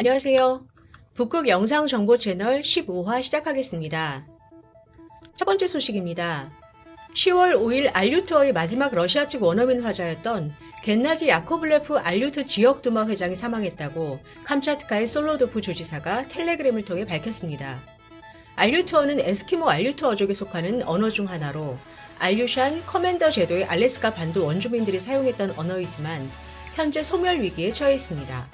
안녕하세요. 북극 영상 정보 채널 15화 시작하겠습니다. 첫 번째 소식입니다. 10월 5일 알류트어의 마지막 러시아 측 원어민 화자였던 겐나지 야코블레프 알류트 지역두마 회장이 사망했다고 캄차트카의 솔로도프 주지사가 텔레그램을 통해 밝혔습니다. 알류트어는 에스키모 알류트어족에 속하는 언어 중 하나로 알류샨 커맨더 제도의 알래스카 반도 원주민들이 사용했던 언어이지만 현재 소멸 위기에 처해 있습니다.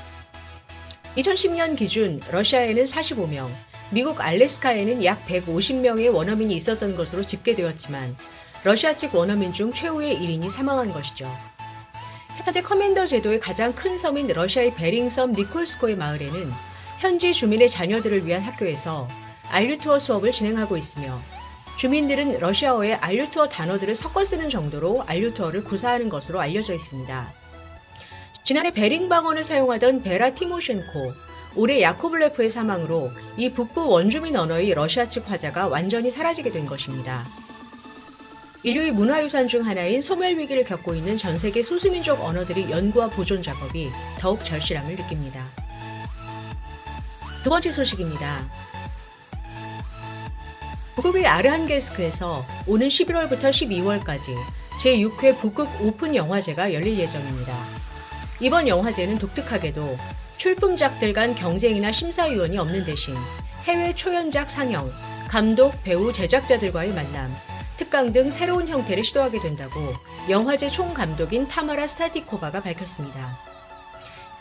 2010년 기준 러시아에는 45명, 미국 알래스카에는 약 150명의 원어민이 있었던 것으로 집계되었지만 러시아 측 원어민 중 최후의 1인이 사망한 것이죠. 현재 커맨더 제도의 가장 큰 섬인 러시아의 베링섬 니콜스코의 마을에는 현지 주민의 자녀들을 위한 학교에서 알류트어 수업을 진행하고 있으며 주민들은 러시아어에 알류트어 단어들을 섞어 쓰는 정도로 알류트어를 구사하는 것으로 알려져 있습니다. 지난해 베링 방언을 사용하던 베라 티모셴코, 올해 야코블레프의 사망으로 이 북부 원주민 언어의 러시아 측 화자가 완전히 사라지게 된 것입니다. 인류의 문화유산 중 하나인 소멸 위기를 겪고 있는 전 세계 소수민족 언어들의 연구와 보존 작업이 더욱 절실함을 느낍니다. 두 번째 소식입니다. 북극의 아르한겔스크에서 오는 11월부터 12월까지 제6회 북극 오픈 영화제가 열릴 예정입니다. 이번 영화제는 독특하게도 출품작들 간 경쟁이나 심사위원이 없는 대신 해외 초연작 상영, 감독, 배우, 제작자들과의 만남, 특강 등 새로운 형태를 시도하게 된다고 영화제 총감독인 타마라 스타티코바가 밝혔습니다.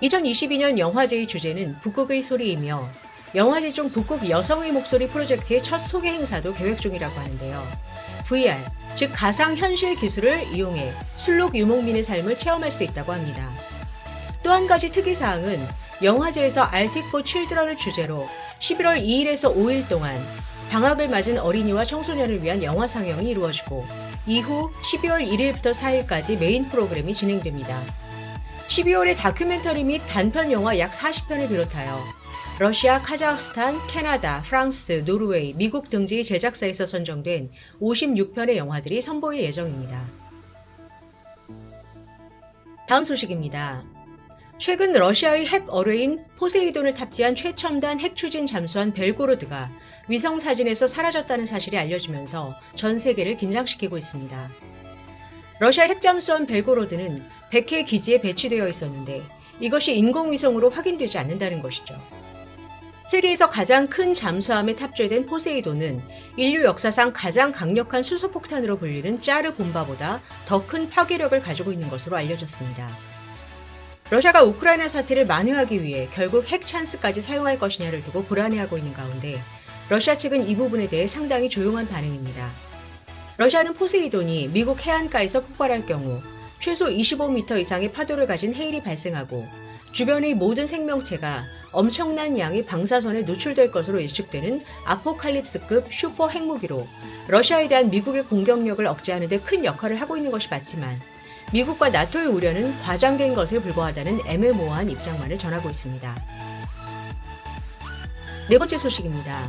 2022년 영화제의 주제는 북극의 소리이며 영화제 중 북극 여성의 목소리 프로젝트의 첫 소개 행사도 계획 중이라고 하는데요. VR, 즉 가상현실 기술을 이용해 술록 유목민의 삶을 체험할 수 있다고 합니다. 또 한 가지 특이사항은 영화제에서 Arctic for Children을 주제로 11월 2일에서 5일 동안 방학을 맞은 어린이와 청소년을 위한 영화 상영이 이루어지고 이후 12월 1일부터 4일까지 메인 프로그램이 진행됩니다. 12월에 다큐멘터리 및 단편 영화 약 40편을 비롯하여 러시아, 카자흐스탄, 캐나다, 프랑스, 노르웨이, 미국 등지의 제작사에서 선정된 56편의 영화들이 선보일 예정입니다. 다음 소식입니다. 최근 러시아의 핵 어뢰인 포세이돈을 탑재한 최첨단 핵 추진 잠수함 벨고로드가 위성 사진에서 사라졌다는 사실이 알려지면서 전 세계를 긴장시키고 있습니다. 러시아 핵잠수함 벨고로드는 100회 기지에 배치되어 있었는데 이것이 인공위성으로 확인되지 않는다는 것이죠. 세계에서 가장 큰 잠수함에 탑재된 포세이돈은 인류 역사상 가장 강력한 수소폭탄으로 불리는 짜르 봄바보다 더 큰 파괴력을 가지고 있는 것으로 알려졌습니다. 러시아가 우크라이나 사태를 만회하기 위해 결국 핵 찬스까지 사용할 것이냐를 두고 불안해하고 있는 가운데 러시아 측은 이 부분에 대해 상당히 조용한 반응입니다. 러시아는 포세이돈이 미국 해안가에서 폭발할 경우 최소 25m 이상의 파도를 가진 해일이 발생하고 주변의 모든 생명체가 엄청난 양의 방사선에 노출될 것으로 예측되는 아포칼립스급 슈퍼 핵무기로 러시아에 대한 미국의 공격력을 억제하는 데 큰 역할을 하고 있는 것이 맞지만 미국과 나토의 우려는 과장된 것에 불과하다는 애매모호한 입장만을 전하고 있습니다. 네 번째 소식입니다.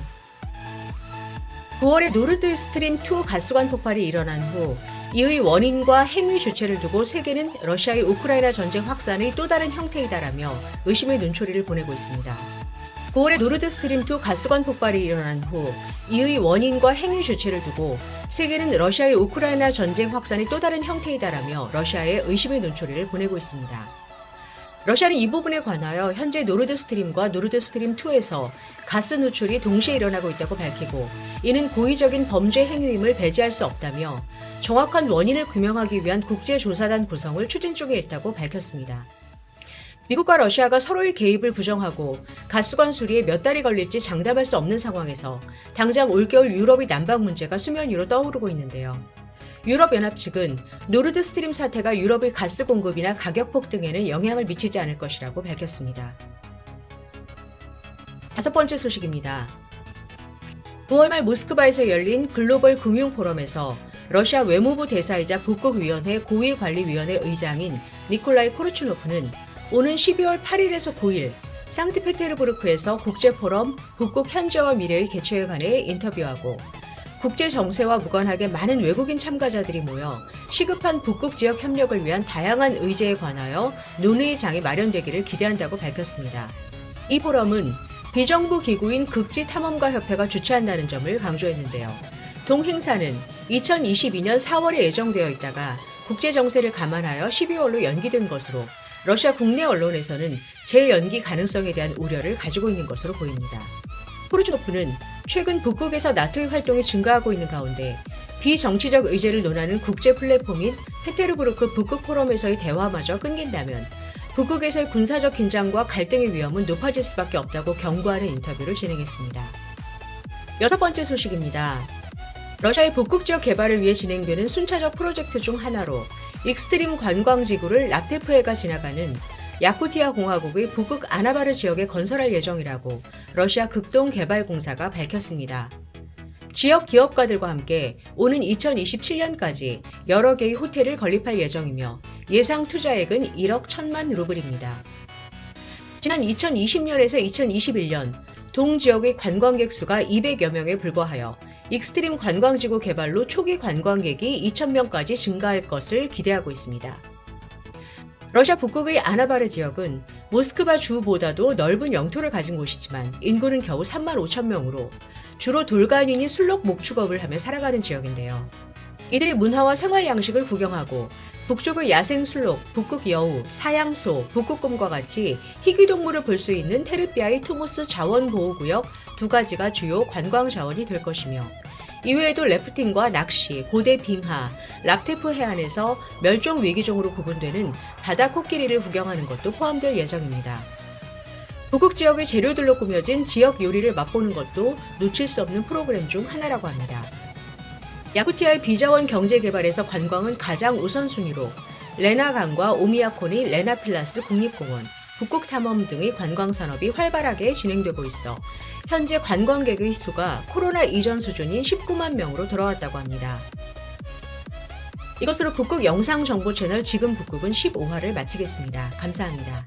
9월에 노르드 스트림 2 가스관 폭발이 일어난 후 이의 원인과 행위 주체를 두고 세계는 러시아의 우크라이나 전쟁 확산의 또 다른 형태이다라며 의심의 눈초리를 보내고 있습니다. 9월에 노르드 스트림 2 가스관 폭발이 일어난 후 이의 원인과 행위 주체를 두고 세계는 러시아의 우크라이나 전쟁 확산의 또 다른 형태이다라며 러시아에 의심의 눈초리를 보내고 있습니다. 러시아는 이 부분에 관하여 현재 노르드 스트림과 노르드 스트림 2에서 가스 누출이 동시에 일어나고 있다고 밝히고 이는 고의적인 범죄 행위임을 배제할 수 없다며 정확한 원인을 규명하기 위한 국제조사단 구성을 추진 중에 있다고 밝혔습니다. 미국과 러시아가 서로의 개입을 부정하고 가스관 수리에 몇 달이 걸릴지 장담할 수 없는 상황에서 당장 올겨울 유럽의 난방 문제가 수면 위로 떠오르고 있는데요. 유럽연합 측은 노르드 스트림 사태가 유럽의 가스 공급이나 가격 폭등에는 영향을 미치지 않을 것이라고 밝혔습니다. 다섯 번째 소식입니다. 9월 말 모스크바에서 열린 글로벌 금융 포럼에서 러시아 외무부 대사이자 북극위원회 고위관리위원회 의장인 니콜라이 코르츠노프는 오는 12월 8일에서 9일 상트페테르부르크에서 국제포럼 북극 현재와 미래의 개최에 관해 인터뷰하고 국제 정세와 무관하게 많은 외국인 참가자들이 모여 시급한 북극 지역 협력을 위한 다양한 의제에 관하여 논의의 장이 마련되기를 기대한다고 밝혔습니다. 이 포럼은 비정부 기구인 극지탐험가협회가 주최한다는 점을 강조했는데요. 동행사는 2022년 4월에 예정되어 있다가 국제정세를 감안하여 12월로 연기된 것으로 러시아 국내 언론에서는 재연기 가능성에 대한 우려를 가지고 있는 것으로 보입니다. 포르주노프는 최근 북극에서 나토의 활동이 증가하고 있는 가운데 비정치적 의제를 논하는 국제 플랫폼인 페테르부르크 북극 포럼에서의 대화마저 끊긴다면 북극에서의 군사적 긴장과 갈등의 위험은 높아질 수밖에 없다고 경고하는 인터뷰를 진행했습니다. 6번째 소식입니다. 러시아의 북극 지역 개발을 위해 진행되는 순차적 프로젝트 중 하나로 익스트림 관광지구를 랍테프해가 지나가는 야쿠티아 공화국의 북극 아나바르 지역에 건설할 예정이라고 러시아 극동개발공사가 밝혔습니다. 지역 기업가들과 함께 오는 2027년까지 여러 개의 호텔을 건립할 예정이며 예상 투자액은 1억 1천만 루블입니다. 지난 2020년에서 2021년 동지역의 관광객 수가 200여 명에 불과하여 익스트림 관광지구 개발로 초기 관광객이 2,000명까지 증가할 것을 기대하고 있습니다. 러시아 북극의 아나바르 지역은 모스크바 주보다도 넓은 영토를 가진 곳이지만 인구는 겨우 3만 5천 명으로 주로 돌간인이 술록 목축업을 하며 살아가는 지역인데요. 이들의 문화와 생활 양식을 구경하고 북쪽의 야생 술록, 북극 여우, 사양소, 북극곰과 같이 희귀동물을 볼 수 있는 테르비아의 투모스 자원보호구역 2가지가 주요 관광 자원이 될 것이며 이외에도 래프팅과 낚시, 고대 빙하, 랍테프 해안에서 멸종 위기종으로 구분되는 바다 코끼리를 구경하는 것도 포함될 예정입니다. 북극 지역의 재료들로 꾸며진 지역 요리를 맛보는 것도 놓칠 수 없는 프로그램 중 하나라고 합니다. 야쿠티아의 비자원 경제 개발에서 관광은 가장 우선순위로 레나강과 오미야콘의 레나필라스 국립공원, 북극 탐험 등의 관광 산업이 활발하게 진행되고 있어 현재 관광객의 수가 코로나 이전 수준인 19만 명으로 돌아왔다고 합니다. 이것으로 북극 영상 정보 채널 지금 북극은 15화를 마치겠습니다. 감사합니다.